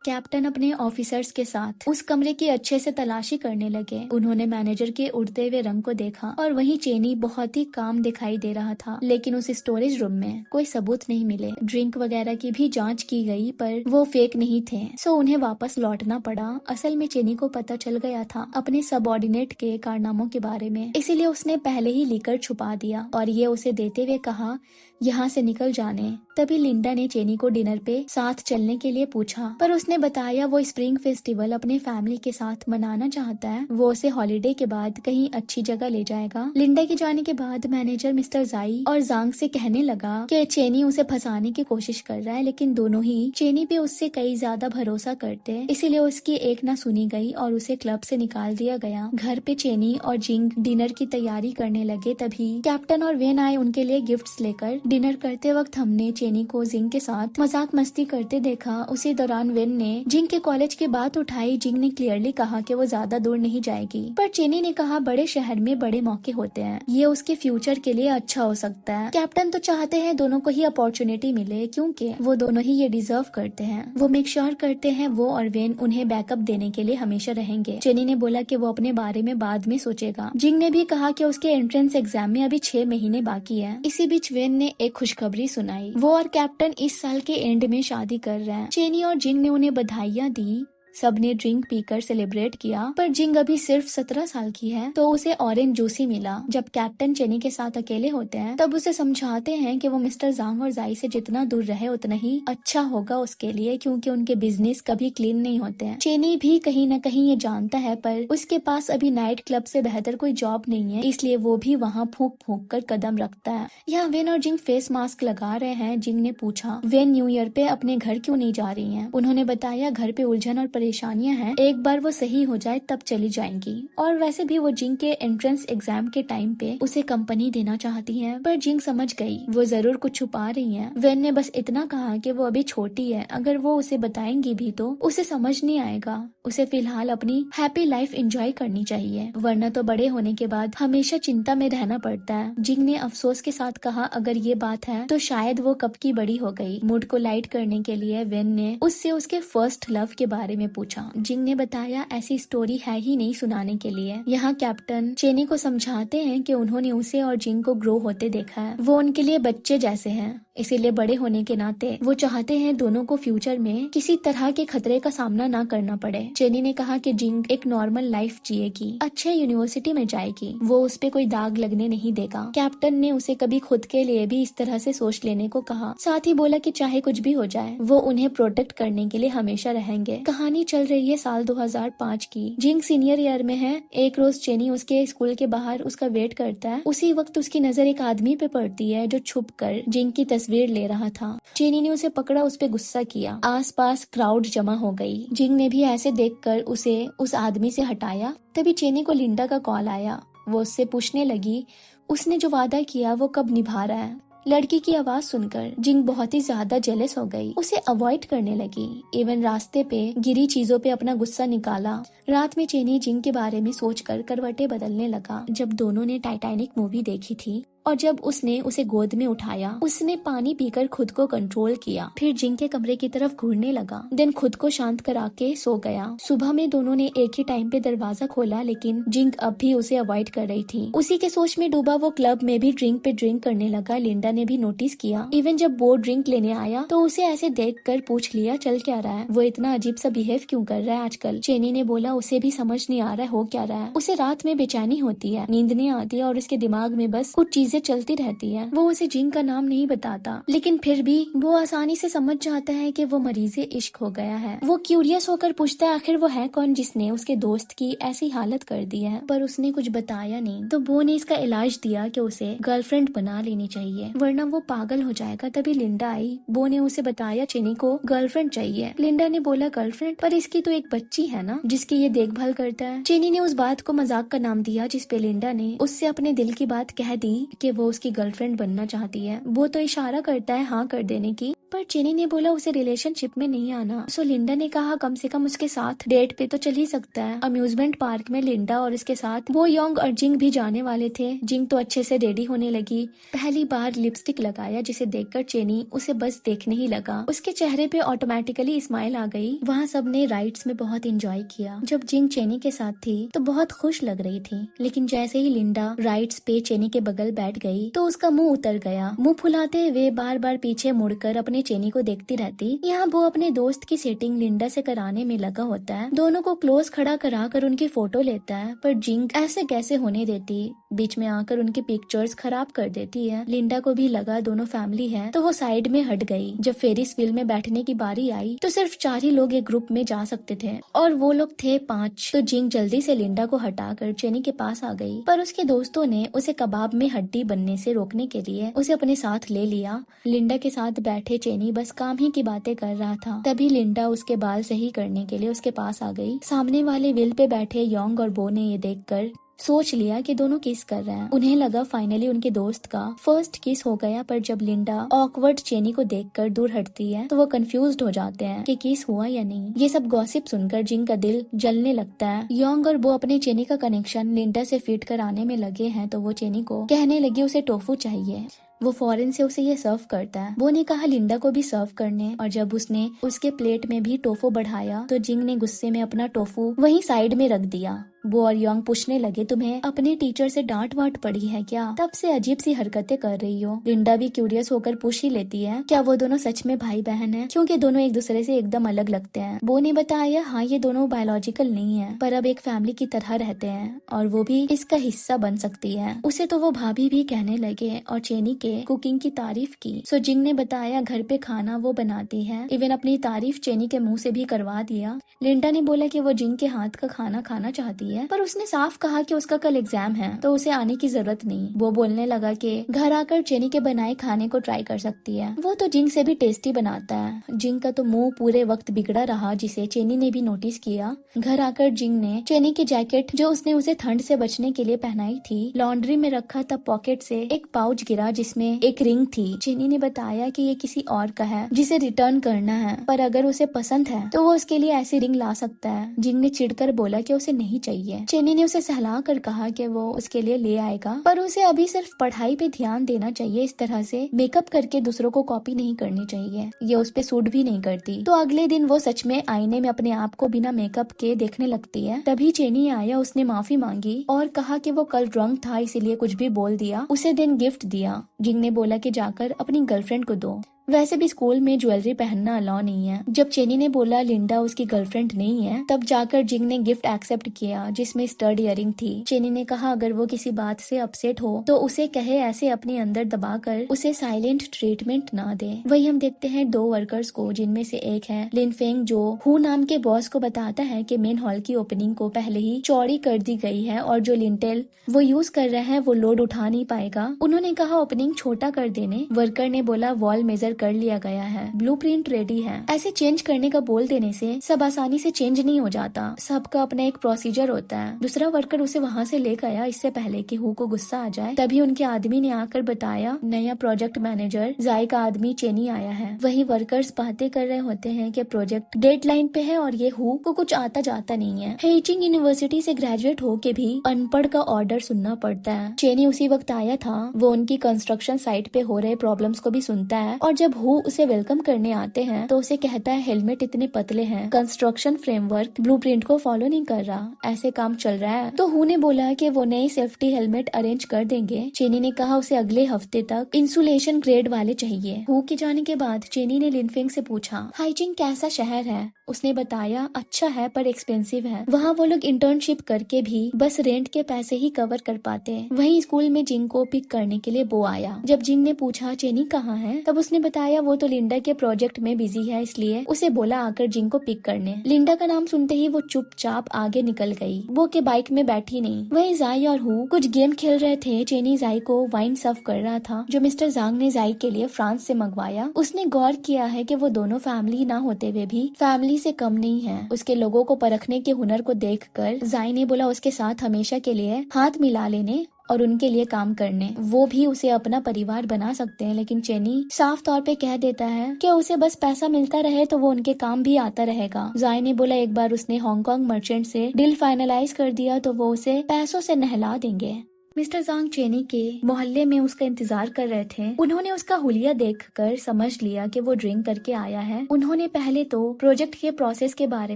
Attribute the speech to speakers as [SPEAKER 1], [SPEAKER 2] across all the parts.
[SPEAKER 1] Captain अपने officers के साथ उस कमरे की अच्छे से तलाशी करने लगे। उन्होंने मैनेजर के उड़ते हुए रंग को देखा और वहीं चेनी बहुत ही काम दिखाई दे रहा था, लेकिन उस स्टोरेज रूम में कोई सबूत नहीं मिले। ड्रिंक वगैरह की भी जांच की गई पर वो फेक नहीं थे, सो उन्हें वापस लौटना पड़ा। असल में चेनी को पता चल गया था अपने सबऑर्डिनेट के कारनामों के बारे में, इसीलिए उसने पहले ही लिकर छुपा दिया और ये उसे देते हुए कहा यहाँ से निकल जाने। तभी लिंडा ने चेनी को डिनर पे साथ चलने के लिए पूछा, पर उसने बताया वो स्प्रिंग फेस्टिवल अपने फैमिली के साथ मनाना चाहता है। वो उसे हॉलिडे के बाद कहीं अच्छी जगह ले जाएगा। लिंडा के जाने के बाद मैनेजर मिस्टर जाई और जांग से कहने लगा कि चेनी उसे फंसाने की कोशिश कर रहा है, लेकिन दोनों ही चेनी पे उससे कई ज्यादा भरोसा करते, इसीलिए उसकी एक ना सुनी गई और उसे क्लब से निकाल दिया गया। घर पे चेनी और जिंग डिनर की तैयारी करने लगे, तभी कैप्टन और वेन आए उनके लिए गिफ्ट्स लेकर। डिनर करते वक्त हमने चेनी को जिंग के साथ मजाक मस्ती करते देखा। उसी दौरान वेन ने जिंग के कॉलेज की बात उठाई। जिंग ने क्लियरली कहा कि वो ज्यादा दूर नहीं जाएगी, पर चेनी ने कहा बड़े शहर में बड़े मौके होते हैं, ये उसके फ्यूचर के लिए अच्छा हो सकता है। कैप्टन तो चाहते हैं दोनों को ही अपॉर्चुनिटी मिले, क्योंकि वो दोनों ही ये डिजर्व करते हैं। वो मेक श्योर करते हैं वो और वेन उन्हें बैकअप देने के लिए हमेशा रहेंगे। चेनी ने बोला कि वो अपने बारे में बाद में सोचेगा। जिंग ने भी कहा कि उसके एंट्रेंस एग्जाम में अभी 6 महीने बाकी है। इसी बीच वेन ने एक खुशखबरी सुनाई, वो और कैप्टन इस साल के एंड में शादी कर रहे हैं। चेनी और जिंग ने उन्हें बधाइयाँ दी। सबने ड्रिंक पीकर सेलिब्रेट किया, पर जिंग अभी सिर्फ 17 साल की है, तो उसे ऑरेंज जूस ही मिला। जब कैप्टन चेनी के साथ अकेले होते हैं तब उसे समझाते हैं कि वो मिस्टर जांग और जाई से जितना दूर रहे उतना ही अच्छा होगा उसके लिए, क्योंकि उनके बिजनेस कभी क्लीन नहीं होते हैं। चेनी भी कहीं न कहीं ये जानता है, पर उसके पास अभी नाइट क्लब से बेहतर कोई जॉब नहीं है, इसलिए वो भी वहाँ फूंक फूंक कर कदम रखता है। यहाँ वेन और जिंग फेस मास्क लगा रहे हैं। जिंग ने पूछा वेन न्यू ईयर पे अपने घर क्यों नहीं जा रही है। उन्होंने बताया घर पे उलझन और परेशानियां हैं, एक बार वो सही हो जाए तब चली जाएंगी। और वैसे भी वो जिंग के एंट्रेंस एग्जाम के टाइम पे उसे कंपनी देना चाहती हैं, पर जिंग समझ गई वो जरूर कुछ छुपा रही हैं। वेन ने बस इतना कहा कि वो अभी छोटी है, अगर वो उसे बताएंगी भी तो उसे समझ नहीं आएगा। उसे फिलहाल अपनी हैप्पी लाइफ एंजॉय करनी चाहिए, वरना तो बड़े होने के बाद हमेशा चिंता में रहना पड़ता है। जिंग ने अफसोस के साथ कहा अगर ये बात है तो शायद वो कब की बड़ी हो गई। मूड को लाइट करने के लिए वेन ने उससे उसके फर्स्ट लव के बारे में पूछा। जिंग ने बताया ऐसी स्टोरी है ही नहीं सुनाने के लिए। यहाँ कैप्टन चेनी को समझाते हैं कि उन्होंने उसे और जिंग को ग्रो होते देखा है, वो उनके लिए बच्चे जैसे हैं, इसीलिए बड़े होने के नाते वो चाहते हैं दोनों को फ्यूचर में किसी तरह के खतरे का सामना ना करना पड़े। चेनी ने कहा कि जिंग एक नॉर्मल लाइफ जिएगी, अच्छे यूनिवर्सिटी में जाएगी, वो उस पे कोई दाग लगने नहीं देगा। कैप्टन ने उसे कभी खुद के लिए भी इस तरह से सोच लेने को कहा, साथ ही बोला कि चाहे कुछ भी हो जाए वो उन्हें प्रोटेक्ट करने के लिए हमेशा रहेंगे। कहानी चल रही है साल 2005 की। जिंग सीनियर ईयर में है। एक रोज चेनी उसके स्कूल के बाहर उसका वेट करता है। उसी वक्त उसकी नजर एक आदमी पे पड़ती है जो छुप कर जिंग की तस्वीर ले रहा था। चेनी ने उसे पकड़ा, उस पे गुस्सा किया। आसपास क्राउड जमा हो गई। जिंग ने भी ऐसे देखकर उसे उस आदमी से हटाया। तभी चेनी को लिंडा का कॉल आया। वो उससे पूछने लगी उसने जो वादा किया वो कब निभा रहा है। लड़की की आवाज सुनकर जिंग बहुत ही ज्यादा जेलस हो गई, उसे अवॉइड करने लगी। इवन रास्ते पे गिरी चीजों पे अपना गुस्सा निकाला। रात में चेनी जिंग के बारे में सोचकर करवटें बदलने लगा। जब दोनों ने टाइटैनिक मूवी देखी थी और जब उसने उसे गोद में उठाया, उसने पानी पीकर खुद को कंट्रोल किया, फिर जिंग के कमरे की तरफ घूरने लगा, देन खुद को शांत करा के सो गया। सुबह में दोनों ने एक ही टाइम पे दरवाजा खोला, लेकिन जिंग अब भी उसे अवॉइड कर रही थी। उसी के सोच में डूबा वो क्लब में भी ड्रिंक पे ड्रिंक करने लगा। लिंडा ने भी नोटिस किया। इवन जब वो ड्रिंक लेने आया तो उसे ऐसे देख कर पूछ लिया चल क्या रहा है, वो इतना अजीब सा बिहेव क्यों कर रहा है आजकल। चेनी ने बोला उसे भी समझ नहीं आ रहा है हो क्या रहा है। उसे रात में बेचैनी होती है, नींद नहीं आती है और उसके दिमाग में बस कुछ चीजें चलती रहती है। वो उसे जिंग का नाम नहीं बताता, लेकिन फिर भी वो आसानी से समझ जाता है कि वो मरीज़े इश्क हो गया है। वो क्यूरियस होकर पूछता है आखिर वो है कौन जिसने उसके दोस्त की ऐसी हालत कर दी है, पर उसने कुछ बताया नहीं। तो बो ने इसका इलाज दिया कि उसे गर्लफ्रेंड बना लेनी चाहिए वरना वो पागल हो जाएगा। तभी लिंडा आई। बो ने उसे बताया चेनी को गर्लफ्रेंड चाहिए। लिंडा ने बोला गर्लफ्रेंड, पर इसकी तो एक बच्ची है ना जिसकी ये देखभाल करता है। चेनी ने उस बात को मजाक का नाम दिया, जिसपे लिंडा ने उससे अपने दिल की बात कह दी कि वो उसकी गर्लफ्रेंड बनना चाहती है। वो तो इशारा करता है हाँ कर देने की, पर चेनी ने बोला उसे रिलेशनशिप में नहीं आना। सो लिंडा ने कहा कम से कम उसके साथ डेट पे तो चल ही सकता है। अम्यूजमेंट पार्क में लिंडा और उसके साथ वो योंग और जिंग भी जाने वाले थे। जिंग तो अच्छे से रेडी होने लगी, पहली बार लिपस्टिक लगाया जिसे देखकर चेनी उसे बस देखने ही लगा। उसके चेहरे पे ऑटोमेटिकली स्माइल आ गई। वहाँ सबने राइड्स में बहुत एंजॉय किया। जब जिंग चेनी के साथ थी तो बहुत खुश लग रही थी, लेकिन जैसे ही लिंडा राइड्स पे चेनी के बगल बैठ गई तो उसका मुंह उतर गया। मुंह फुलाते हुए बार बार पीछे मुड़कर अपने चेनी को देखती रहती। यहाँ वो अपने दोस्त की सेटिंग लिंडा से कराने में लगा होता है। दोनों को क्लोज खड़ा करा कर उनकी फोटो लेता है, पर जिंग ऐसे कैसे होने देती, बीच में आकर उनकी पिक्चर्स खराब कर देती है। लिंडा को भी लगा दोनों फैमिली है तो वो साइड में हट गई। जब फेरिस व्हील में बैठने की बारी आई तो सिर्फ 4 ही लोग एक ग्रुप में जा सकते थे और वो लोग थे 5। तो जिंग जल्दी से लिंडा को हटाकर चेनी के पास आ गई, पर उसके दोस्तों ने उसे कबाब में हड्डी बनने से रोकने के लिए उसे अपने साथ ले लिया। लिंडा के साथ बैठे चेनी बस काम ही की बातें कर रहा था। तभी लिंडा उसके बाल सही करने के लिए उसके पास आ गई। सामने वाले व्हील पे बैठे योंग और बो ने ये देखकर सोच लिया कि दोनों किस कर रहे हैं। उन्हें लगा फाइनली उनके दोस्त का फर्स्ट किस हो गया, पर जब लिंडा ऑकवर्ड चेनी को देखकर दूर हटती है तो वो कंफ्यूज्ड हो जाते हैं कि किस हुआ या नहीं। ये सब गॉसिप सुनकर जिंग का दिल जलने लगता है। योंग और वो अपने चेनी का कनेक्शन लिंडा से फिट कराने में लगे हैं तो वो चेनी को कहने लगी उसे टोफू चाहिए। वो फौरन से उसे ये सर्व करता है। वो ने कहा लिंडा को भी सर्व करने, और जब उसने उसके प्लेट में भी टोफू बढ़ाया तो जिंग ने गुस्से में अपना टोफू वहीं साइड में रख दिया। वो और योंग पूछने लगे तुम्हें अपने टीचर से डांट वाट पड़ी है क्या, तब से अजीब सी हरकतें कर रही हो। लिंडा भी क्यूरियस होकर पूछ ही लेती है क्या वो दोनों सच में भाई बहन हैं, क्योंकि दोनों एक दूसरे से एकदम अलग लगते हैं। वो ने बताया हाँ ये दोनों बायोलॉजिकल नहीं है, पर अब एक फैमिली की तरह रहते हैं और वो भी इसका हिस्सा बन सकती है। उसे तो वो भाभी भी कहने लगे और चेनी के कुकिंग की तारीफ की। सो जिंग ने बताया घर पे खाना वो बनाती है, इवन अपनी तारीफ चेनी के मुंह से भी करवा दिया। लिंडा ने बोला कि वो जिंग के हाथ का खाना खाना चाहती है, पर उसने साफ कहा कि उसका कल एग्जाम है तो उसे आने की जरूरत नहीं। वो बोलने लगा कि घर आकर चेनी के बनाए खाने को ट्राई कर सकती है, वो तो जिंग से भी टेस्टी बनाता है। जिंग का तो मुंह पूरे वक्त बिगड़ा रहा, जिसे चेनी ने भी नोटिस किया। घर आकर जिंग ने चेनी की जैकेट जो उसने उसे ठंड से बचने के लिए पहनाई थी लॉन्ड्री में रखा, तब पॉकेट से एक पाउच गिरा जिसमें एक रिंग थी। चेनी ने बताया कि ये किसी और का है जिसे रिटर्न करना है, पर अगर उसे पसंद है तो वो उसके लिए ऐसी रिंग ला सकता है। जिंग ने चिढ़कर बोला कि उसे नहीं चाहिए। चेनी ने उसे सहला कर कहा कि वो उसके लिए ले आएगा, पर उसे अभी सिर्फ पढ़ाई पे ध्यान देना चाहिए। इस तरह से मेकअप करके दूसरों को कॉपी नहीं करनी चाहिए, ये उस पे सूट भी नहीं करती। तो अगले दिन वो सच में आईने में अपने आप को बिना मेकअप के देखने लगती है। तभी चेनी आया, उसने माफी मांगी और कहा कि वो कल ड्रंक था इसीलिए कुछ भी बोल दिया। उसे दिन गिफ्ट दिया। जिंग ने बोला कि जाकर अपनी गर्लफ्रेंड को दो, वैसे भी स्कूल में ज्वेलरी पहनना अलाउ नहीं है। जब चेनी ने बोला लिंडा उसकी गर्लफ्रेंड नहीं है, तब जाकर जिंग ने गिफ्ट एक्सेप्ट किया जिसमें स्टड इयरिंग थी। चेनी ने कहा अगर वो किसी बात से अपसेट हो तो उसे कहे, ऐसे अपने अंदर दबाकर उसे साइलेंट ट्रीटमेंट ना दे। वही हम देखते हैं 2 वर्कर्स को, जिनमें से एक है लिन फेंग जो हु नाम के बॉस को बताता है कि मेन हॉल की ओपनिंग को पहले ही चौड़ी कर दी गई है और जो लिंटेल वो यूज कर रहे हैं वो लोड उठा नहीं पाएगा। उन्होंने कहा ओपनिंग छोटा कर देने। वर्कर ने बोला वॉल मेजर कर लिया गया है, ब्लूप्रिंट रेडी है। ऐसे चेंज करने का बोल देने से सब आसानी से चेंज नहीं हो जाता, सबका अपना एक प्रोसीजर होता है। दूसरा वर्कर उसे वहाँ से ले गया इससे पहले कि हु को गुस्सा आ जाए। तभी उनके आदमी ने आकर बताया नया प्रोजेक्ट मैनेजर जाई का आदमी चेनी आया है। वही वर्कर्स बातें कर रहे होते हैं कि प्रोजेक्ट डेडलाइन पे है और ये हु को कुछ आता जाता नहीं है। हेइचिंग यूनिवर्सिटी से ग्रेजुएट होके भी अनपढ़ का ऑर्डर सुनना पड़ता है। चेनी उसी वक्त आया था। वो उनकी कंस्ट्रक्शन साइट पे हो रहे प्रॉब्लम्स को भी सुनता है और जब हु उसे वेलकम करने आते हैं तो उसे कहता है हेलमेट इतने पतले हैं, कंस्ट्रक्शन फ्रेमवर्क ब्लूप्रिंट को फॉलो नहीं कर रहा, ऐसे काम चल रहा है। तो हु ने बोला कि वो नई सेफ्टी हेलमेट अरेंज कर देंगे। चेनी ने कहा उसे अगले हफ्ते तक इंसुलेशन ग्रेड वाले चाहिए। हु के जाने के बाद चेनी ने लिनफेंग से पूछा हाइचिंग कैसा शहर है। उसने बताया अच्छा है पर एक्सपेंसिव है, वहाँ वो लोग इंटर्नशिप करके भी बस रेंट के पैसे ही कवर कर पाते हैं। वहीं स्कूल में जिंग को पिक करने के लिए वो आया। जब जिंग ने पूछा चेनी कहाँ है, तब उसने बताया वो तो लिंडा के प्रोजेक्ट में बिजी है, इसलिए उसे बोला आकर जिंग को पिक करने। लिंडा का नाम सुनते ही वो चुपचाप आगे निकल गई, वो के बाइक में बैठी नहीं। वहीं जाई और हु कुछ गेम खेल रहे थे। चेनी जाई को वाइन सर्व कर रहा था जो मिस्टर जांग ने जाई के लिए फ्रांस से मंगवाया। उसने गौर किया है कि वो दोनों फैमिली ना होते हुए भी फैमिली से कम नहीं है। उसके लोगों को परखने के हुनर को देखकर जाई ने बोला उसके साथ हमेशा के लिए हाथ मिला लेने और उनके लिए काम करने। वो भी उसे अपना परिवार बना सकते हैं, लेकिन चेनी साफ तौर पे कह देता है कि उसे बस पैसा मिलता रहे तो वो उनके काम भी आता रहेगा। जाय ने बोला एक बार उसने हांगकांग मर्चेंट से डील फाइनलाइज कर दिया तो वो उसे पैसों से नहला देंगे। मिस्टर जांग चेनी के मोहल्ले में उसका इंतजार कर रहे थे। उन्होंने उसका हुलिया देखकर समझ लिया कि वो ड्रिंक करके आया है। उन्होंने पहले तो प्रोजेक्ट के प्रोसेस के बारे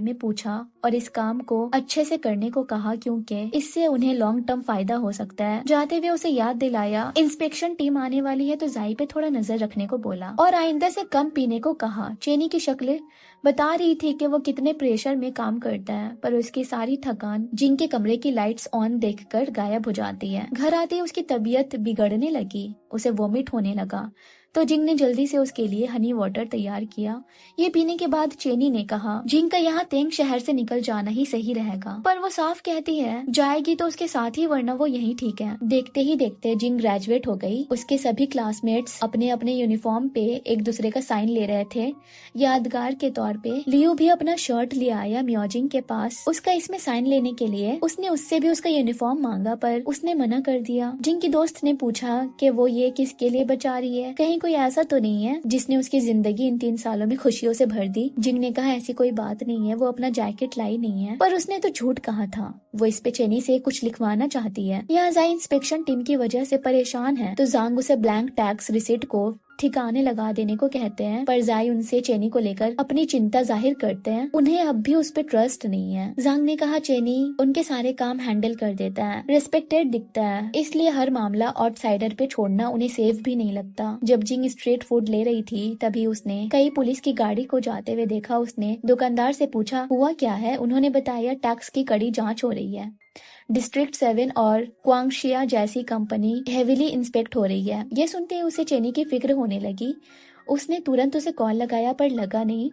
[SPEAKER 1] में पूछा और इस काम को अच्छे से करने को कहा, क्योंकि इससे उन्हें लॉन्ग टर्म फायदा हो सकता है। जाते हुए उसे याद दिलाया इंस्पेक्शन टीम आने वाली है, तो जाई पे थोड़ा नजर रखने को बोला और आइंदा से कम पीने को कहा। चेनी की शक्ल बता रही थी कि वो कितने प्रेशर में काम करता है, पर उसकी सारी थकान जिंग के कमरे की लाइट्स ऑन देखकर गायब हो जाती है। घर आते ही उसकी तबीयत बिगड़ने लगी, उसे वॉमिट होने लगा, तो जिंग ने जल्दी से उसके लिए हनी वाटर तैयार किया। ये पीने के बाद चेनी ने कहा जिंग का यहाँ तेंग शहर से निकल जाना ही सही रहेगा, पर वो साफ कहती है जाएगी तो उसके साथ ही, वरना वो यही ठीक है। देखते ही देखते जिंग ग्रेजुएट हो गई। उसके सभी क्लासमेट्स अपने अपने यूनिफॉर्म पे एक दूसरे का साइन ले रहे थे। यादगार के तौर पे लियो भी अपना शर्ट ले आया म्योजिंग के पास उसका इसमें साइन लेने के लिए। उसने उससे भी उसका यूनिफॉर्म मांगा, पर उसने मना कर दिया। जिंग की दोस्त ने पूछा कि वो ये किसके लिए बचा रही है, कहीं कोई ऐसा तो नहीं है जिसने उसकी जिंदगी इन 3 सालों में खुशियों से भर दी। जिंग ने कहा ऐसी कोई बात नहीं है, वो अपना जैकेट लाई नहीं है। पर उसने तो झूठ कहा था। वो इस पे चेनी से कुछ लिखवाना चाहती है। यहाँ जाई इंस्पेक्शन टीम की वजह से परेशान है, तो जांग उसे ब्लैंक टैक्स रिसिट को ठिकाने लगा देने को कहते हैं, पर जाई उनसे चेनी को लेकर अपनी चिंता जाहिर करते हैं। उन्हें अब भी उस पर ट्रस्ट नहीं है। जांग ने कहा चेनी उनके सारे काम हैंडल कर देता है, रिस्पेक्टेड दिखता है, इसलिए हर मामला आउटसाइडर पे छोड़ना उन्हें सेफ भी नहीं लगता। जब जिंग स्ट्रीट फूड ले रही थी तभी उसने कई पुलिस की गाड़ी को जाते हुए देखा। उसने दुकानदार से पूछा हुआ क्या है। उन्होंने बताया टैक्स की कड़ी जाँच हो रही है, डिस्ट्रिक्ट 7 और क्वांगशिया जैसी कंपनी हेविली इंस्पेक्ट हो रही है। ये सुनते ही उसे चेनी की फिक्र होने लगी। उसने तुरंत उसे कॉल लगाया पर लगा नहीं,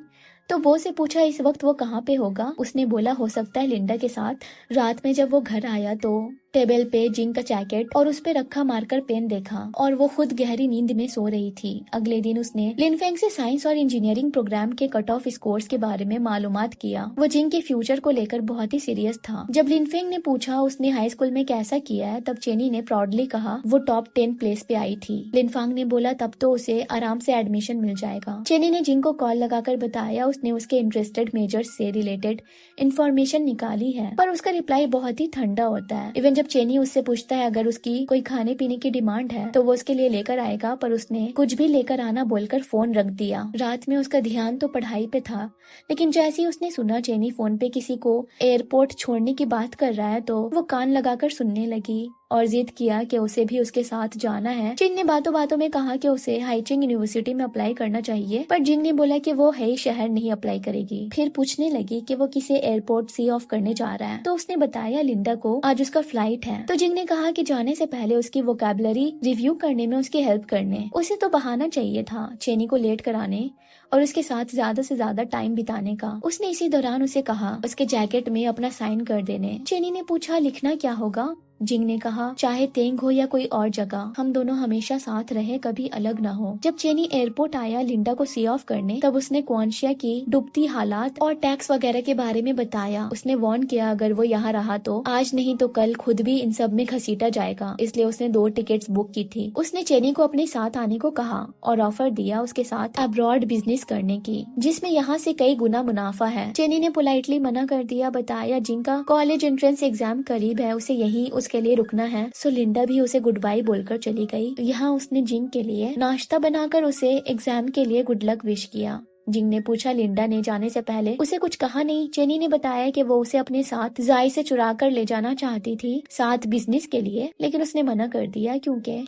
[SPEAKER 1] तो वो से पूछा इस वक्त वो कहाँ पे होगा। उसने बोला हो सकता है लिंडा के साथ। रात में जब वो घर आया तो टेबल पे जिंग का जैकेट और उस पे रखा मार्कर पेन देखा और वो खुद गहरी नींद में सो रही थी। अगले दिन उसने लिनफेंग से साइंस और इंजीनियरिंग प्रोग्राम के कट ऑफ स्कोर्स के बारे में मालूमात किया। वो जिंग के फ्यूचर को लेकर बहुत ही सीरियस था। जब लिनफेंग ने पूछा उसने हाई स्कूल में कैसा किया है, तब चेनी ने प्राउडली कहा वो टॉप 10 प्लेस पे आई थी। लिनफांग ने बोला तब तो उसे आराम से एडमिशन मिल जाएगा। चेनी ने जिंग को कॉल लगाकर बताया उसने उसके इंटरेस्टेड मेजर्स से रिलेटेड इंफॉर्मेशन निकाली है, पर उसका रिप्लाई बहुत ही ठंडा होता है। इवन जब चेनी उससे पूछता है अगर उसकी कोई खाने पीने की डिमांड है तो वो उसके लिए लेकर आएगा, पर उसने कुछ भी लेकर आना बोलकर फोन रख दिया। रात में उसका ध्यान तो पढ़ाई पे था, लेकिन जैसे ही उसने सुना चेनी फोन पे किसी को एयरपोर्ट छोड़ने की बात कर रहा है तो वो कान लगाकर सुनने लगी और जिद किया कि उसे भी उसके साथ जाना है। जिंग ने बातों बातों में कहा कि उसे हाइचिंग यूनिवर्सिटी में अप्लाई करना चाहिए, पर जिंग ने बोला कि वो है शहर नहीं अप्लाई करेगी। फिर पूछने लगी कि वो किसे एयरपोर्ट सी ऑफ करने जा रहा है, तो उसने बताया लिंडा को आज उसका फ्लाइट है। तो जिंग ने कहा कि जाने से पहले उसकी वोकैबुलरी रिव्यू करने में उसकी हेल्प करने। उसे तो बहाना चाहिए था चेनी को लेट कराने और उसके साथ ज्यादा से ज्यादा टाइम बिताने का। उसने इसी दौरान उसे कहा उसके जैकेट में अपना साइन कर देने। चेनी ने पूछा लिखना क्या होगा। जिंग ने कहा चाहे तेंग हो या कोई और जगह, हम दोनों हमेशा साथ रहे, कभी अलग ना हो। जब चेनी एयरपोर्ट आया लिंडा को सी ऑफ करने, तब उसने क्वांशिया की डूबती हालात और टैक्स वगैरह के बारे में बताया। उसने वार्न किया अगर वो यहाँ रहा तो आज नहीं तो कल खुद भी इन सब में घसीटा जाएगा, इसलिए उसने 2 टिकट्स बुक की थी। उसने चेनी को अपने साथ आने को कहा और ऑफर दिया उसके साथ अब्रॉड बिजनेस करने की, जिसमें यहाँ से कई गुना मुनाफा है। चेनी ने पोलाइटली मना कर दिया। बताया जिंग का कॉलेज एंट्रेंस एग्जाम करीब है, उसे यही उसके लिए रुकना है। सो लिंडा भी उसे गुड बाय बोलकर चली गई। यहाँ उसने जिंग के लिए नाश्ता बनाकर उसे एग्जाम के लिए गुड लक विश किया। जिंग ने पूछा लिंडा ने जाने से पहले उसे कुछ कहा नहीं। चेनी ने बताया कि वो उसे अपने साथ जाई से चुरा कर ले जाना चाहती थी साथ बिजनेस के लिए, लेकिन उसने मना कर दिया क्योंकि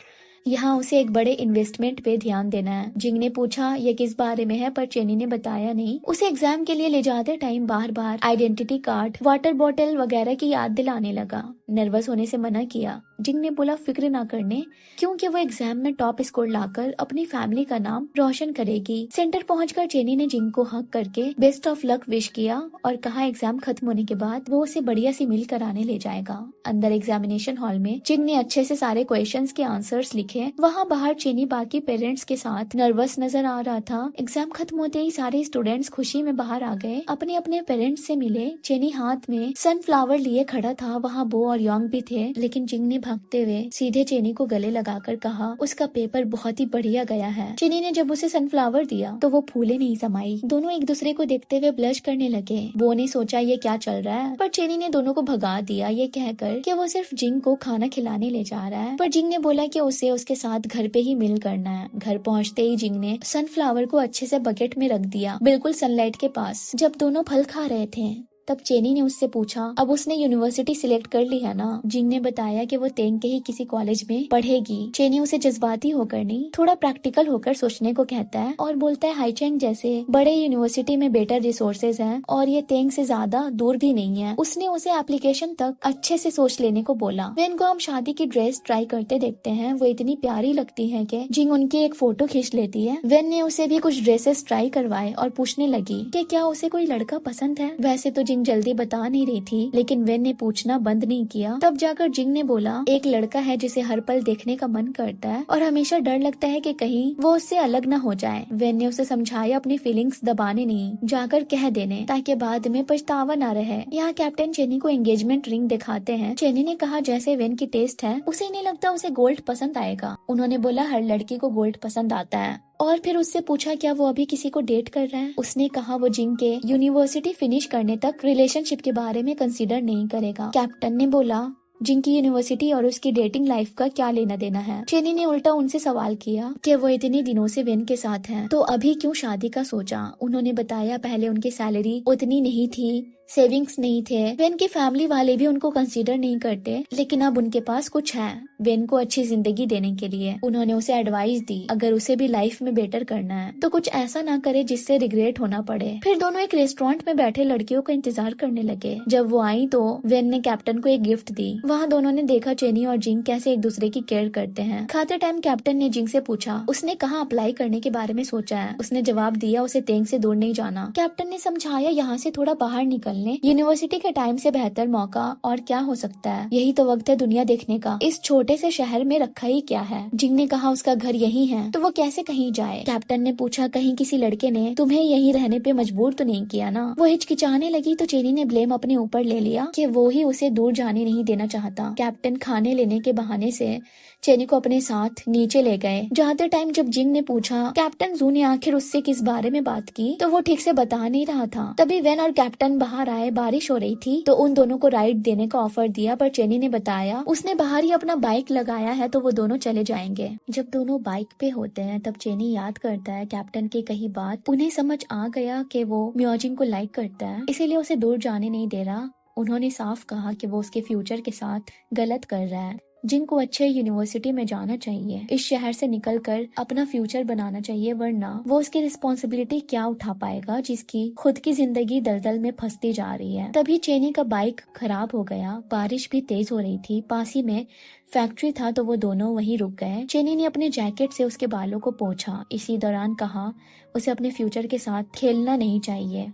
[SPEAKER 1] यहाँ उसे एक बड़े इन्वेस्टमेंट पे ध्यान देना है। जिंग ने पूछा ये किस बारे में है, पर चेनी ने बताया नहीं। उसे एग्जाम के लिए ले जाते टाइम बार बार आइडेंटिटी कार्ड, वाटर बॉटल वगैरह की याद दिलाने लगा। नर्वस होने से मना किया। जिंग ने बोला फिक्र ना करने, क्योंकि वो एग्जाम में टॉप स्कोर लाकर अपनी फैमिली का नाम रोशन करेगी। सेंटर पहुंचकर चेनी ने जिंग को हक करके बेस्ट ऑफ लक विश किया और कहा एग्जाम खत्म होने के बाद वो उसे बढ़िया सी मील कराने ले जाएगा। अंदर एग्जामिनेशन हॉल में जिंग ने अच्छे से सारे क्वेश्चंस के आंसर्स लिखे। वहाँ बाहर चेनी बाकी पेरेंट्स के साथ नर्वस नजर आ रहा था। एग्जाम खत्म होते ही सारे स्टूडेंट्स खुशी में बाहर आ गए, अपने अपने पेरेंट्स से मिले। चेनी हाथ में सनफ्लावर लिए खड़ा था। वहाँ बो और और यंग भी थे, लेकिन जिंग ने भागते हुए सीधे चेनी को गले लगाकर कहा उसका पेपर बहुत ही बढ़िया गया है। चेनी ने जब उसे सनफ्लावर दिया तो वो फूले नहीं समाई। दोनों एक दूसरे को देखते हुए ब्लश करने लगे। वो ने सोचा ये क्या चल रहा है, पर चेनी ने दोनों को भगा दिया ये कहकर कि वो सिर्फ जिंग को खाना खिलाने ले जा रहा है। पर जिंग ने बोला कि उसे उसके साथ घर पे ही मिल करना है। घर पहुंचते ही जिंग ने सनफ्लावर को अच्छे से बकेट में रख दिया, बिल्कुल सनलाइट के पास। जब दोनों फल खा रहे थे तब चेनी ने उससे पूछा अब उसने यूनिवर्सिटी सिलेक्ट कर ली है ना। जिंग ने बताया कि वो तेंग के ही किसी कॉलेज में पढ़ेगी। चेनी उसे जज्बाती होकर नहीं, थोड़ा प्रैक्टिकल होकर सोचने को कहता है और बोलता है हाईचेंग जैसे बड़े यूनिवर्सिटी में बेटर रिसोर्सेज हैं और ये तेंग से ज्यादा दूर भी नहीं है। उसने उसे एप्लीकेशन तक अच्छे से सोच लेने को बोला। वेन को हम शादी की ड्रेस ट्राई करते देखते हैं। वो इतनी प्यारी लगती है कि जिंग उनकी एक फोटो खींच लेती है। वेन ने उसे भी कुछ ड्रेसेस ट्राई करवाए और पूछने लगी कि क्या उसे कोई लड़का पसंद है। वैसे तो जिंग जल्दी बता नहीं रही थी, लेकिन वेन ने पूछना बंद नहीं किया। तब जाकर जिंग ने बोला एक लड़का है जिसे हर पल देखने का मन करता है और हमेशा डर लगता है कि कहीं वो उससे अलग न हो जाए। वेन ने उसे समझाया अपनी फीलिंग्स दबाने नहीं, जाकर कह देने, ताकि बाद में पछतावा न रहे। यहाँ कैप्टन चेनी को एंगेजमेंट रिंग दिखाते हैं। चेनी ने कहा जैसे वेन की टेस्ट है उसे नहीं लगता उसे गोल्ड पसंद आएगा। उन्होंने बोला हर लड़की को गोल्ड पसंद आता है। और फिर उससे पूछा क्या वो अभी किसी को डेट कर रहा है। उसने कहा वो जिंग के यूनिवर्सिटी फिनिश करने तक रिलेशनशिप के बारे में कंसीडर नहीं करेगा। कैप्टन ने बोला जिंग की यूनिवर्सिटी और उसकी डेटिंग लाइफ का क्या लेना देना है। चेनी ने उल्टा उनसे सवाल किया कि वो इतने दिनों से वेन के साथ हैं, तो अभी क्यों शादी का सोचा। उन्होंने बताया पहले उनकी सैलरी उतनी नहीं थी, सेविंग्स नहीं थे। वेन की फैमिली वाले भी उनको कंसीडर नहीं करते, लेकिन अब उनके पास कुछ है वेन को अच्छी जिंदगी देने के लिए। उन्होंने उसे एडवाइस दी अगर उसे भी लाइफ में बेटर करना है तो कुछ ऐसा ना करे जिससे रिग्रेट होना पड़े। फिर दोनों एक रेस्टोरेंट में बैठे लड़कियों का इंतजार करने लगे। जब वो आई तो वेन ने कैप्टन को एक गिफ्ट दी। वहाँ दोनों ने देखा चेनी और जिंग कैसे एक दूसरे की केयर करते हैं। खाते टाइम कैप्टन ने जिंग से पूछा उसने कहाँ अप्लाई करने के बारे में सोचा है। उसने जवाब दिया उसे तेंग से दूर नहीं जाना। कैप्टन ने समझाया यहाँ से थोड़ा बाहर निकल यूनिवर्सिटी के टाइम से बेहतर मौका और क्या हो सकता है। यही तो वक्त है दुनिया देखने का। इस छोटे से शहर में रखा ही क्या है। जिंग ने कहा उसका घर यही है तो वो कैसे कहीं जाए। कैप्टन ने पूछा कहीं किसी लड़के ने तुम्हें यहीं रहने पे मजबूर तो नहीं किया ना। वो हिचकिचाने लगी तो चेनी ने ब्लेम अपने ऊपर ले लिया कि वो ही उसे दूर जाने नहीं देना चाहता। कैप्टन खाने लेने के बहाने से चेनी को अपने साथ नीचे ले गए। जाते टाइम जब जिंग ने पूछा कैप्टन जू ने आखिर उससे किस बारे में बात की, तो वो ठीक से बता नहीं रहा था। तभी वेन और कैप्टन बाहर आए। बारिश हो रही थी तो उन दोनों को राइड देने का ऑफर दिया, पर चेनी ने बताया उसने बाहर ही अपना बाइक लगाया है तो वो दोनों चले जाएंगे। जब दोनों बाइक पे होते हैं तब चेनी याद करता है कैप्टन की कही बात। उन्हें समझ आ गया कि वो म्योजिंग को लाइक करता है, इसीलिए उसे दूर जाने नहीं दे रहा। उन्होंने साफ कहा कि वो उसके फ्यूचर के साथ गलत कर रहा है। जिंग को अच्छे यूनिवर्सिटी में जाना चाहिए, इस शहर से निकलकर अपना फ्यूचर बनाना चाहिए, वरना वो उसकी रिस्पॉन्सिबिलिटी क्या उठा पाएगा जिसकी खुद की जिंदगी दलदल में फंसती जा रही है। तभी चेनी का बाइक खराब हो गया। बारिश भी तेज हो रही थी। पास ही में फैक्ट्री था तो वो दोनों वहीं रुक गए। चेनी ने अपने जैकेट से उसके बालों को पोंछा। इसी दौरान कहा उसे अपने फ्यूचर के साथ खेलना नहीं चाहिए।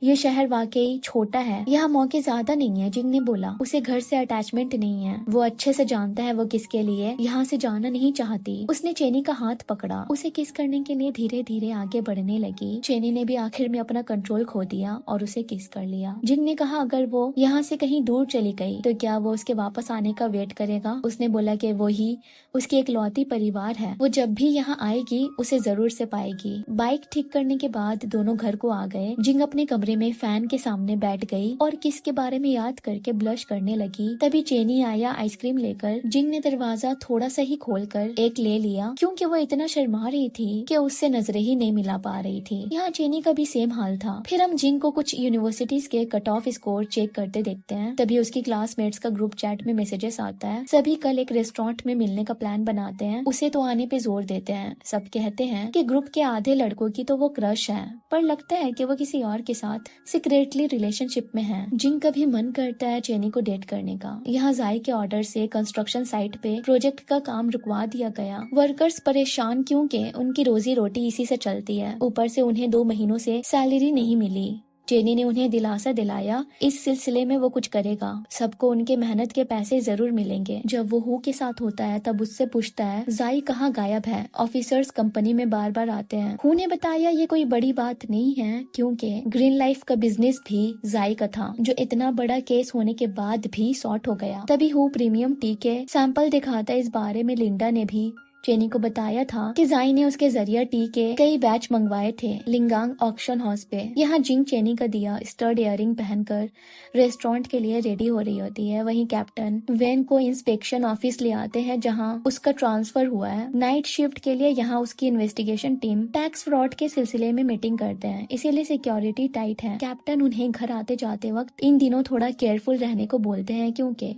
[SPEAKER 1] ये शहर वाकई छोटा है, यहाँ मौके ज्यादा नहीं है। जिंग ने बोला उसे घर से अटैचमेंट नहीं है। वो अच्छे से जानता है वो किसके लिए यहाँ से जाना नहीं चाहती। उसने चेनी का हाथ पकड़ा, उसे किस करने के लिए धीरे धीरे आगे बढ़ने लगी। चेनी ने भी आखिर में अपना कंट्रोल खो दिया और उसे किस कर लिया। जिंग ने कहा अगर वो यहाँ से कहीं दूर चली गई तो क्या वो उसके वापस आने का वेट करेगा। उसने बोला कि वो ही उसकी इकलौती परिवार है, वो जब भी यहाँ आएगी उसे जरूर से पाएगी। बाइक ठीक करने के बाद दोनों घर को आ गए। जिंग अपने कमरे में फैन के सामने बैठ गई और किस के बारे में याद करके ब्लश करने लगी। तभी चेनी आया आइसक्रीम लेकर। जिंग ने दरवाजा थोड़ा सा ही खोलकर एक ले लिया, क्योंकि वो इतना शर्मा रही थी कि उससे नजरें ही नहीं मिला पा रही थी। यहाँ चेनी का भी सेम हाल था। फिर हम जिंग को कुछ यूनिवर्सिटीज के कट ऑफ स्कोर चेक करते देखते हैं। तभी उसकी क्लासमेट्स का ग्रुप चैट में मैसेजेस आता है। सभी कल एक रेस्टोरेंट में मिलने का प्लान बनाते हैं। उसे तो आने पे जोर देते हैं। सब कहते हैं कि ग्रुप के आधे लड़कों की तो वो क्रश है, पर लगता है कि वो किसी और के साथ सीक्रेटली रिलेशनशिप में है। जिंग का भी मन करता है चेनी को डेट करने का। यहाँ जाई के ऑर्डर से कंस्ट्रक्शन साइट पे प्रोजेक्ट का काम रुकवा दिया गया। वर्कर्स परेशान क्योंकि उनकी रोजी रोटी इसी से चलती है। ऊपर से उन्हें 2 महीनों से सैलरी नहीं मिली। चेनी ने उन्हें दिलासा दिलाया इस सिलसिले में वो कुछ करेगा, सबको उनके मेहनत के पैसे जरूर मिलेंगे। जब वो हु के साथ होता है तब उससे पूछता है जाई कहाँ गायब है, ऑफिसर्स कंपनी में बार बार आते हैं। हु ने बताया ये कोई बड़ी बात नहीं है क्योंकि ग्रीन लाइफ का बिजनेस भी जाई का था, जो इतना बड़ा केस होने के बाद भी सॉर्ट हो गया। तभी हु प्रीमियम टी के सैंपल दिखाता है। इस बारे में लिंडा ने भी चेनी को बताया था कि जाई ने उसके जरिए टी के कई बैच मंगवाए थे लिंगांग ऑक्शन हाउस पे। यहाँ जिंग चेनी का दिया स्टड इयरिंग पहनकर रेस्टोरेंट के लिए रेडी हो रही होती है। वहीं कैप्टन वेन को इंस्पेक्शन ऑफिस ले आते हैं जहाँ उसका ट्रांसफर हुआ है नाइट शिफ्ट के लिए। यहाँ उसकी इन्वेस्टिगेशन टीम टैक्स फ्रॉड के सिलसिले में मीटिंग करते हैं, इसीलिए सिक्योरिटी टाइट है। कैप्टन उन्हें घर आते जाते वक्त इन दिनों थोड़ा केयरफुल रहने को बोलते हैं क्योंकि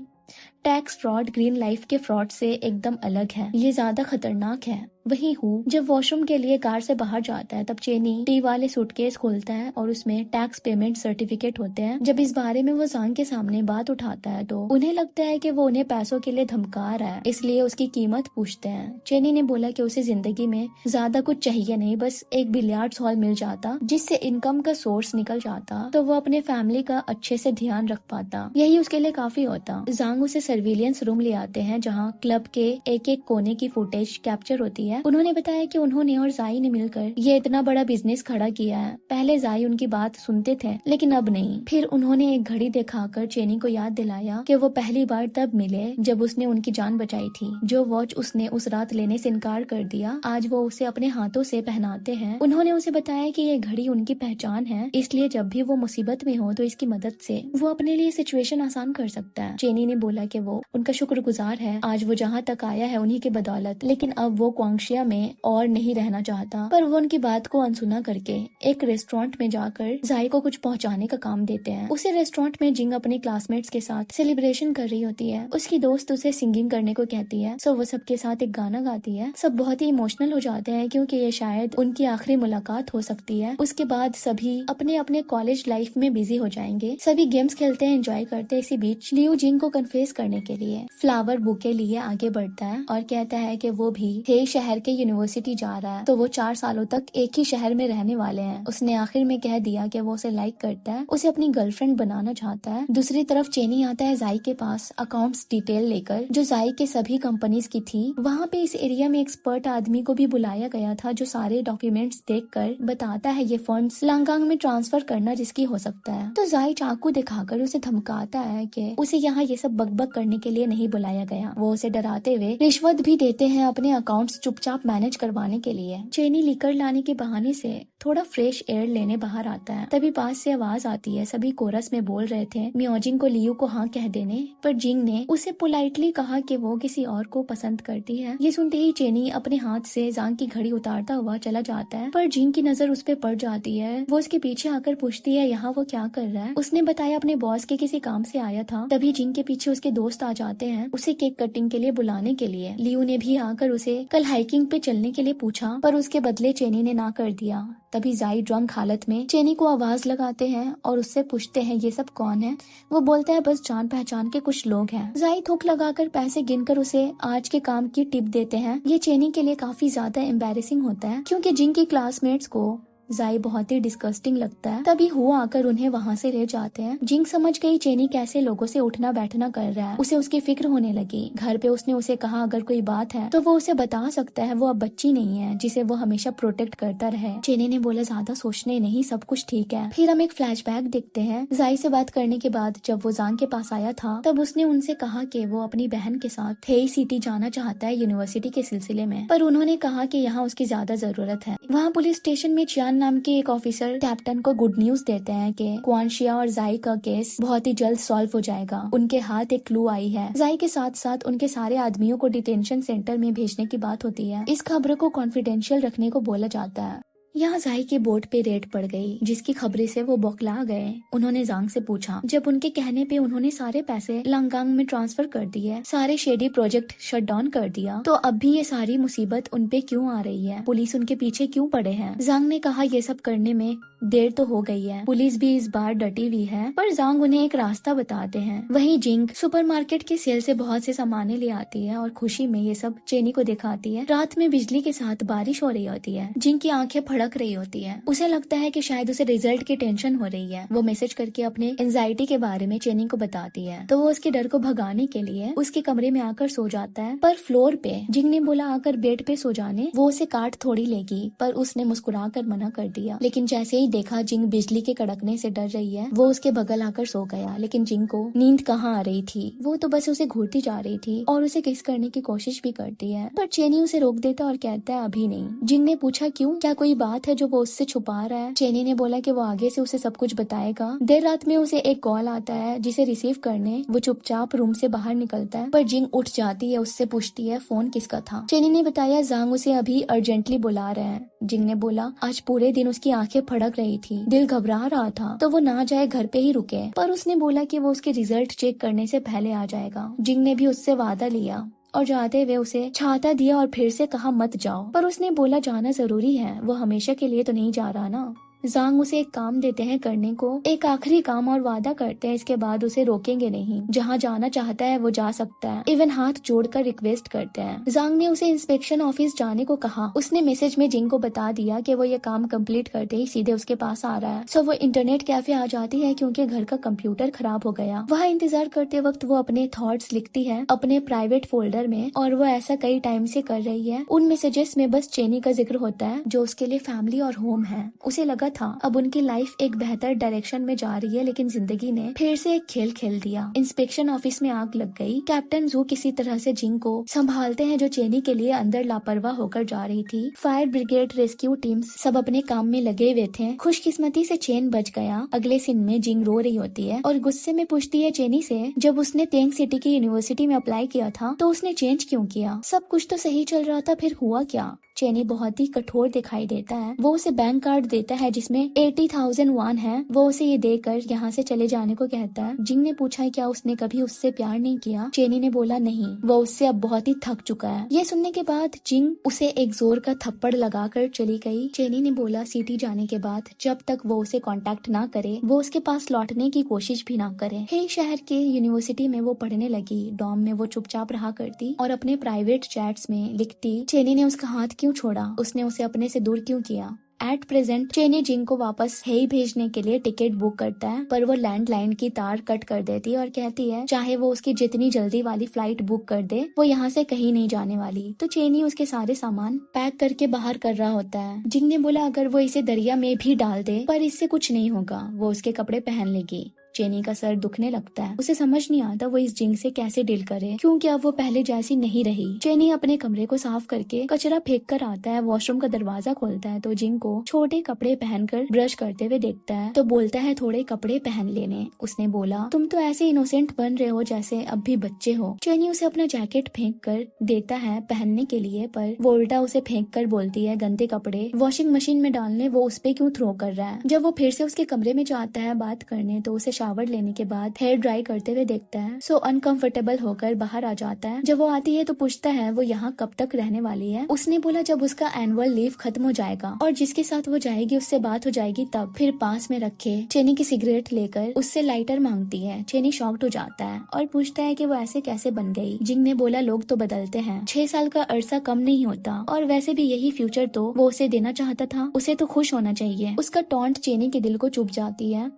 [SPEAKER 1] टैक्स फ्रॉड ग्रीन लाइफ के फ्रॉड से एकदम अलग है, ये ज्यादा खतरनाक है। वहीं हु जब वॉशरूम के लिए कार से बाहर जाता है तब चेनी टी वाले सूटकेस खोलता है और उसमें टैक्स पेमेंट सर्टिफिकेट होते हैं। जब इस बारे में वो जांग के सामने बात उठाता है तो उन्हें लगता है कि वो उन्हें पैसों के लिए धमका रहा है, इसलिए उसकी कीमत पूछते हैं। चेनी ने बोला कि उसे जिंदगी में ज्यादा कुछ चाहिए नहीं, बस एक बिलियर्ड्स हॉल मिल जाता जिससे इनकम का सोर्स निकल जाता तो वो अपने फैमिली का अच्छे से ध्यान रख पाता, यही उसके लिए काफी होता। जांग उसे सर्विलियंस रूम ले आते हैं जहाँ क्लब के एक एक कोने की फुटेज कैप्चर होती है। उन्होंने बताया कि उन्होंने और जाई ने मिलकर ये इतना बड़ा बिजनेस खड़ा किया है। पहले जाई उनकी बात सुनते थे लेकिन अब नहीं। फिर उन्होंने एक घड़ी दिखाकर चेनी को याद दिलाया कि वो पहली बार तब मिले जब उसने उनकी जान बचाई थी। जो वॉच उसने उस रात लेने से इनकार कर दिया, आज वो उसे अपने हाथों से पहनाते हैं। उन्होंने उसे बताया कि ये घड़ी उनकी पहचान है, इसलिए जब भी वो मुसीबत में हो तो इसकी मदद से वो अपने लिए सिचुएशन आसान कर सकता है। चेनी ने बोला कि वो उनका शुक्रगुजार है, आज वो जहाँ तक आया है उन्हीं के बदौलत, लेकिन अब वो क्वांगशिया में और नहीं रहना चाहता। पर वो उनकी बात को अनसुना करके एक रेस्टोरेंट में जाकर जाई को कुछ पहुंचाने का काम देते हैं। उसे रेस्टोरेंट में जिंग अपने क्लासमेट्स के साथ सेलिब्रेशन कर रही होती है। उसकी दोस्त उसे सिंगिंग करने को कहती है, सो वो सबके साथ एक गाना गाती है। सब बहुत ही इमोशनल हो जाते हैं क्योंकि ये शायद उनकी आखिरी मुलाकात हो सकती है। उसके बाद सभी अपने अपने कॉलेज लाइफ में बिजी हो जाएंगे। सभी गेम्स खेलते हैं, एंजॉय करते हैं। इसी बीच लियू जिंग को कन्फेस करने के लिए फ्लावर बुके लिए आगे बढ़ता है और कहता है कि वो भी हे शहर के यूनिवर्सिटी जा रहा है, तो वो 4 सालों तक एक ही शहर में रहने वाले हैं। उसने आखिर में कह दिया कि वो उसे लाइक करता है, उसे अपनी गर्लफ्रेंड बनाना चाहता है। दूसरी तरफ चेनी आता है जाई के पास अकाउंट्स डिटेल लेकर जो जाई के सभी कंपनीज की थी। वहाँ पे इस एरिया में एक्सपर्ट आदमी को भी बुलाया गया था जो सारे डॉक्यूमेंट्स देखकर बताता है ये फंड्स लांगांग में ट्रांसफर करना रिस्की हो सकता है। तो जाई चाकू दिखाकर उसे धमकाता है कि उसे यहाँ ये सब बकबक करने के लिए नहीं बुलाया गया। वो उसे डराते हुए रिश्वत भी देते हैं अपने अकाउंट्स चुपचाप मैनेज करवाने के लिए। चेनी लिकर लाने के बहाने से थोड़ा फ्रेश एयर लेने बाहर आता है। तभी पास से आवाज आती है। सभी कोरस में बोल रहे थे मियोजिंग को लियू को हाँ कह देने, पर जिंग ने उसे पोलाइटली कहा कि वो किसी और को पसंद करती है। ये सुनते ही चेनी अपने हाथ से जांग की घड़ी उतारता हुआ चला जाता है, पर जिंग की नजर उस पे पड़ जाती है। वो उसके पीछे आकर पूछती है यहाँ वो क्या कर रहा है। उसने बताया अपने बॉस के किसी काम से आया था। तभी जिंग के पीछे उसके दोस्त आ जाते हैं उसे केक कटिंग के लिए बुलाने के लिए। लियू ने भी आकर उसे कल हाइकिंग पे चलने के लिए पूछा, पर उसके बदले चेनी ने ना कर दिया। तभी जाई ड्रंक हालत में चेनी को आवाज लगाते हैं और उससे पूछते हैं ये सब कौन है। वो बोलता है बस जान पहचान के कुछ लोग हैं। जाई थूक लगाकर पैसे गिनकर उसे आज के काम की टिप देते हैं। ये चेनी के लिए काफी ज्यादा एम्बैरेसिंग होता है क्योंकि जिंग की क्लासमेट्स को जाई बहुत ही डिस्गस्टिंग लगता है। तभी हुआ आकर उन्हें वहाँ से ले जाते हैं। जिंग समझ गई चेनी कैसे लोगों से उठना बैठना कर रहा है। उसे उसकी फिक्र होने लगी। घर पे उसने उसे कहा अगर कोई बात है तो वो उसे बता सकता है, वो अब बच्ची नहीं है जिसे वो हमेशा प्रोटेक्ट करता रहे। चेनी ने बोला ज्यादा सोचने नहीं, सब कुछ ठीक है। फिर हम एक फ्लैशबैक देखते हैं। जाई से बात करने के बाद जब वो जांग के पास आया था तब उसने उनसे कहा कि वो अपनी बहन के साथ हेई सिटी जाना चाहता है यूनिवर्सिटी के सिलसिले में, पर उन्होंने कहा कि यहाँ उसकी ज्यादा जरूरत है। वहाँ पुलिस स्टेशन में चियान नाम के एक ऑफिसर कैप्टन को गुड न्यूज देते हैं कि क्वांशिया और जाई का केस बहुत ही जल्द सॉल्व हो जाएगा। उनके हाथ एक क्लू आई है। जाई के साथ साथ उनके सारे आदमियों को डिटेंशन सेंटर में भेजने की बात होती है। इस खबर को कॉन्फिडेंशियल रखने को बोला जाता है। यहाँ जाई के बोर्ड पे रेड पड़ गई जिसकी खबरें से वो बौखला गए। उन्होंने जांग से पूछा, जब उनके कहने पे उन्होंने सारे पैसे लांगांग में ट्रांसफर कर दिए, सारे शेडी प्रोजेक्ट शट डाउन कर दिया, तो अब भी ये सारी मुसीबत उनपे क्यों आ रही है? पुलिस उनके पीछे क्यों पड़े हैं? जांग ने कहा ये सब करने में देर तो हो गई है, पुलिस भी इस बार डटी हुई है, पर जांग उन्हें एक रास्ता बताते हैं। वहीं जिंग सुपरमार्केट के सेल से बहुत से सामाने ले आती है और खुशी में ये सब चेनी को दिखाती है। रात में बिजली के साथ बारिश हो रही होती है। जिंग की आंखें फड़क फड़क रही होती है। उसे लगता है कि शायद उसे रिजल्ट की टेंशन हो रही है। वो मैसेज करके अपने एंजाइटी के बारे में चेनी को बताती है, तो वो उसके डर को भगाने के लिए उसके कमरे में आकर सो जाता है। पर फ्लोर पे जिंग ने बोला आकर बेड पे सो जाने, वो उसे काट थोड़ी लेगी, पर उसने मुस्कुरा कर मना कर दिया। लेकिन जैसे ही देखा जिंग बिजली के कड़कने से डर रही है, वो उसके बगल आकर सो गया। लेकिन जिंग को नींद कहाँ आ रही थी, वो तो बस उसे घूरती जा रही थी और उसे किस करने की कोशिश भी करती है, पर चेनी उसे रोक देता और कहता है अभी नहीं। जिंग ने पूछा क्यों, क्या कोई बात है जो वो उससे छुपा रहा है? चेनी ने बोला कि वो आगे से उसे सब कुछ बताएगा। देर रात में उसे एक कॉल आता है जिसे रिसीव करने वो चुपचाप रूम से बाहर निकलता है, पर जिंग उठ जाती है, उससे पूछती है फोन किसका था। चेनी ने बताया जांग उसे अभी अर्जेंटली बुला रहे हैं। जिंग ने बोला आज पूरे दिन उसकी आंखें फड़क रही थी, दिल घबरा रहा था, तो वो ना जाए घर पे ही रुके, पर उसने बोला कि वो उसके रिजल्ट चेक करने से पहले आ जाएगा। जिंग ने भी उससे वादा लिया और जाते हुए उसे छाता दिया और फिर से कहा मत जाओ, पर उसने बोला जाना जरूरी है, वो हमेशा के लिए तो नहीं जा रहा ना। जांग उसे एक काम देते हैं करने को, एक आखिरी काम, और वादा करते हैं इसके बाद उसे रोकेंगे नहीं, जहाँ जाना चाहता है वो जा सकता है। इवन हाथ जोड़कर रिक्वेस्ट करते हैं। जांग ने उसे इंस्पेक्शन ऑफिस जाने को कहा। उसने मैसेज में जिंग को बता दिया कि वो ये काम कंप्लीट करते ही सीधे उसके पास आ रहा है। सो वो इंटरनेट कैफे आ जाती है क्योंकि घर का कंप्यूटर खराब हो गया। वहाँ इंतजार करते वक्त वो अपने थॉट्स लिखती है अपने प्राइवेट फोल्डर में, और वो ऐसा कई टाइम से कर रही है। उन मैसेजेस में बस चेनी का जिक्र होता है जो उसके लिए फैमिली और होम है। उसे लगा था अब उनकी लाइफ एक बेहतर डायरेक्शन में जा रही है, लेकिन जिंदगी ने फिर से एक खेल खेल दिया। इंस्पेक्शन ऑफिस में आग लग गई। कैप्टन जू किसी तरह से जिंग को संभालते हैं जो चेनी के लिए अंदर लापरवाह होकर जा रही थी। फायर ब्रिगेड, रेस्क्यू टीम्स सब अपने काम में लगे हुए थे। खुशकिस्मती से चेन बच गया। अगले सीन में जिंग रो रही होती है और गुस्से में पूछती है चेनी से जब उसने तेंग सिटी की यूनिवर्सिटी में अप्लाई किया था तो उसने चेंज क्यों किया? सब कुछ तो सही चल रहा था, फिर हुआ क्या? चेनी बहुत ही कठोर दिखाई देता है। वो उसे बैंक कार्ड देता है जिसमें 80,000 वान है। वो उसे ये देकर यहाँ से चले जाने को कहता है। जिंग ने पूछा क्या उसने कभी उससे प्यार नहीं किया? चेनी ने बोला नहीं, वो उससे अब बहुत ही थक चुका है। ये सुनने के बाद जिंग उसे एक जोर का थप्पड़ लगाकर चली गई। चेनी ने बोला सिटी जाने के बाद जब तक वो उसे कांटेक्ट ना करे वो उसके पास लौटने की कोशिश भी ना करे। हे शहर के यूनिवर्सिटी में वो पढ़ने लगी। डॉम में वो चुपचाप रहा करती और अपने प्राइवेट चैट्स में लिखती चेनी ने उसका हाथ क्यों छोड़ा, उसने उसे अपने से दूर क्यों किया। एट प्रेजेंट चेनी जिंग को वापस हेई भेजने के लिए टिकट बुक करता है, पर वो लैंडलाइन की तार कट कर देती है और कहती है चाहे वो उसकी जितनी जल्दी वाली फ्लाइट बुक कर दे वो यहाँ से कहीं नहीं जाने वाली। तो चेनी उसके सारे सामान पैक करके बाहर कर रहा होता है। जिंग ने बोला अगर वो इसे दरिया में भी डाल दे पर इससे कुछ नहीं होगा, वो उसके कपड़े पहन लेगी। चेनी का सर दुखने लगता है। उसे समझ नहीं आता वो इस जिंग से कैसे डील करे, क्योंकि अब वो पहले जैसी नहीं रही। चेनी अपने कमरे को साफ करके कचरा फेंक कर आता है। वॉशरूम का दरवाजा खोलता है तो जिंग को छोटे कपड़े पहनकर ब्रश करते हुए देखता है, तो बोलता है थोड़े कपड़े पहन लेने। उसने बोला तुम तो ऐसे इनोसेंट बन रहे हो जैसे अब भी बच्चे हो। चेनी उसे अपना जैकेट फेंक कर देता है पहनने के लिए, पर वो उल्टा उसे फेंक कर बोलती है गंदे कपड़े वॉशिंग मशीन में डालने वो उस पे क्यों थ्रो कर रहा है। जब वो फिर से उसके कमरे में जाता है बात करने तो उसे शावर लेने के बाद हेयर ड्राई करते हुए देखता है। सो अनकंफर्टेबल होकर बाहर आ जाता है। जब वो आती है तो पूछता है वो यहाँ कब तक रहने वाली है। उसने बोला जब उसका एनुअल लीव खत्म हो जाएगा और जिसके साथ वो जाएगी उससे बात हो जाएगी तब। फिर पास में रखे चेनी की सिगरेट लेकर उससे लाइटर मांगती है। चेनी शॉक्ड हो जाता है और पूछता है कि वो ऐसे कैसे बन गई। जिंग ने बोला लोग तो बदलते हैं, 6 साल का अरसा कम नहीं होता, और वैसे भी यही फ्यूचर तो वो उसे देना चाहता था, उसे तो खुश होना चाहिए। उसका टॉन्ट चेनी के दिल को चुभ जाती है।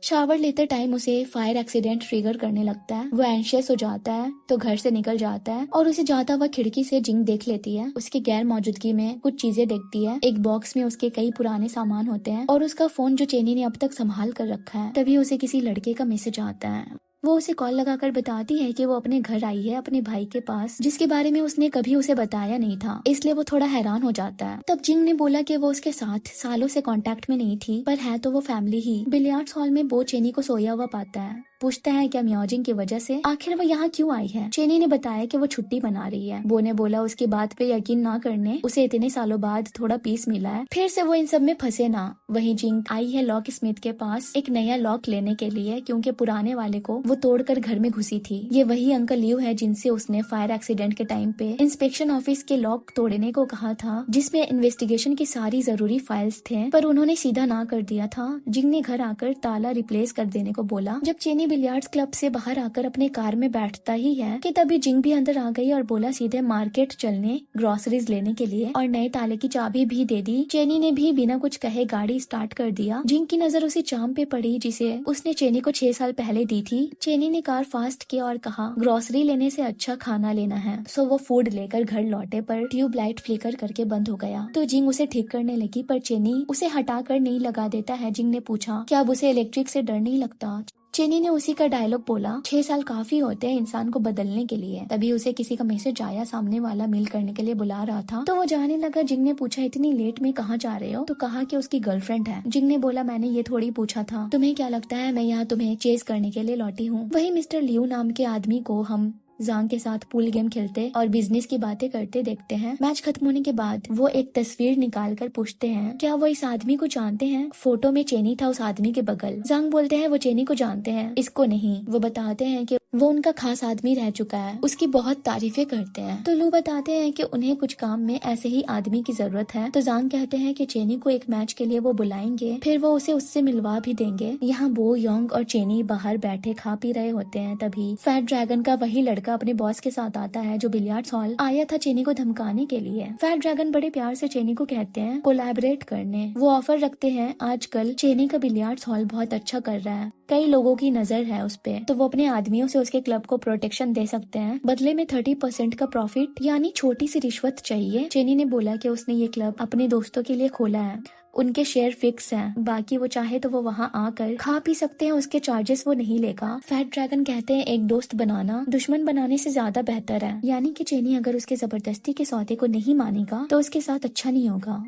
[SPEAKER 1] शावर लेते टाइम उसे फायर एक्सीडेंट ट्रिगर करने लगता है। वो एंशियस हो जाता है तो घर से निकल जाता है और उसे जाता हुआ खिड़की से जिंग देख लेती है। उसकी गैर मौजूदगी में कुछ चीजें देखती है। एक बॉक्स में उसके कई पुराने सामान होते हैं और उसका फोन जो चेनी ने अब तक संभाल कर रखा है। तभी उसे किसी लड़के का मैसेज आता है। वो उसे कॉल लगाकर बताती है कि वो अपने घर आई है अपने भाई के पास, जिसके बारे में उसने कभी उसे बताया नहीं था, इसलिए वो थोड़ा हैरान हो जाता है। तब जिंग ने बोला कि वो उसके साथ सालों से कांटेक्ट में नहीं थी, पर है तो वो फैमिली ही। बिलियर्ड्स हॉल में बो चेनी को सोया हुआ पाता है। पूछता है क्या म्याजिंग की वजह से आखिर वो यहाँ क्यों आई है। चेनी ने बताया कि वो छुट्टी मना रही है। बो ने बोला उसकी बात पे यकीन ना करने, उसे इतने सालों बाद थोड़ा पीस मिला है, फिर से वो इन सब में फंसे ना। वहीं जिंग आई है लॉक स्मिथ के पास एक नया लॉक लेने के लिए, क्योंकि पुराने वाले को वो तोड़कर घर में घुसी थी। ये वही अंकल लियू है जिनसे उसने फायर एक्सीडेंट के टाइम पे इंस्पेक्शन ऑफिस के लॉक तोड़ने को कहा था, जिसमें इन्वेस्टिगेशन की सारी जरूरी फाइल्स थे, पर उन्होंने सीधा ना कर दिया था। जिंग ने घर आकर ताला रिप्लेस कर देने को बोला। जब चेनी बिलियर्ड्स क्लब से बाहर आकर अपने कार में बैठता ही है कि तभी जिंग भी अंदर आ गई और बोला सीधे मार्केट चलने ग्रोसरीज लेने के लिए, और नए ताले की चाबी भी दे दी। चेनी ने भी बिना कुछ कहे गाड़ी स्टार्ट कर दिया। जिंग की नजर उसी चाम पे पड़ी जिसे उसने चेनी को 6 साल पहले दी थी। चेनी ने कार फास्ट किया और कहा ग्रोसरी लेने से अच्छा खाना लेना है। सो वो फूड लेकर घर लौटे पर ट्यूबलाइट फ्लिकर करके बंद हो गया। तो जिंग उसे ठीक करने लगी पर चेनी उसे हटाकर नहीं लगा देता है। जिंग ने पूछा क्या अब उसे इलेक्ट्रिक से डर नहीं लगता। चेनी ने उसी का डायलॉग बोला 6 साल काफी होते हैं इंसान को बदलने के लिए। तभी उसे किसी का मैसेज आया, सामने वाला मेल करने के लिए बुला रहा था। तो वो जाने लगा। जिंग ने पूछा इतनी लेट में कहाँ जा रहे हो। तो कहा कि उसकी गर्लफ्रेंड है। जिंग ने बोला मैंने ये थोड़ी पूछा था, तुम्हें क्या लगता है मैं यहाँ तुम्हें चेज करने के लिए लौटी हूँ। वही मिस्टर लियू नाम के आदमी को हम जांग के साथ पूल गेम खेलते और बिजनेस की बातें करते देखते हैं। मैच खत्म होने के बाद वो एक तस्वीर निकाल कर पूछते हैं क्या वो इस आदमी को जानते हैं। फोटो में चेनी था उस आदमी के बगल। जांग बोलते हैं वो चेनी को जानते हैं, इसको नहीं। वो बताते हैं कि वो उनका खास आदमी रह चुका है, उसकी बहुत तारीफें करते हैं। तो लू बताते हैं कि उन्हें कुछ काम में ऐसे ही आदमी की जरूरत है। तो जांग कहते हैं कि चेनी को एक मैच के लिए वो बुलाएंगे, फिर वो उसे उससे मिलवा भी देंगे। यहाँ बो, योंग और चेनी बाहर बैठे खा पी रहे होते हैं। तभी फैट ड्रैगन का वही लड़का अपने बॉस के साथ आता है जो बिलियर्ड्स हॉल आया था चेनी को धमकाने के लिए। फैट ड्रैगन बड़े प्यार से चेनी को कहते हैं कोलैबोरेट करने। वो ऑफर रखते हैं आजकल चेनी का बिलियर्ड्स हॉल बहुत अच्छा कर रहा है, कई लोगों की नजर है उस पे, तो वो अपने आदमियों से उसके क्लब को प्रोटेक्शन दे सकते हैं। बदले में 30% का प्रॉफिट यानी छोटी सी रिश्वत चाहिए। चेनी ने बोला कि उसने ये क्लब अपने दोस्तों के लिए खोला है, उनके शेयर फिक्स हैं, बाकी वो चाहे तो वो वहाँ आकर खा पी सकते हैं, उसके चार्जेस वो नहीं लेगा। फैट ड्रैगन कहते हैं एक दोस्त बनाना दुश्मन बनाने से ज्यादा बेहतर है, यानी कि चेनी अगर उसके जबरदस्ती के सौदे को नहीं मानेगा तो उसके साथ अच्छा नहीं होगा।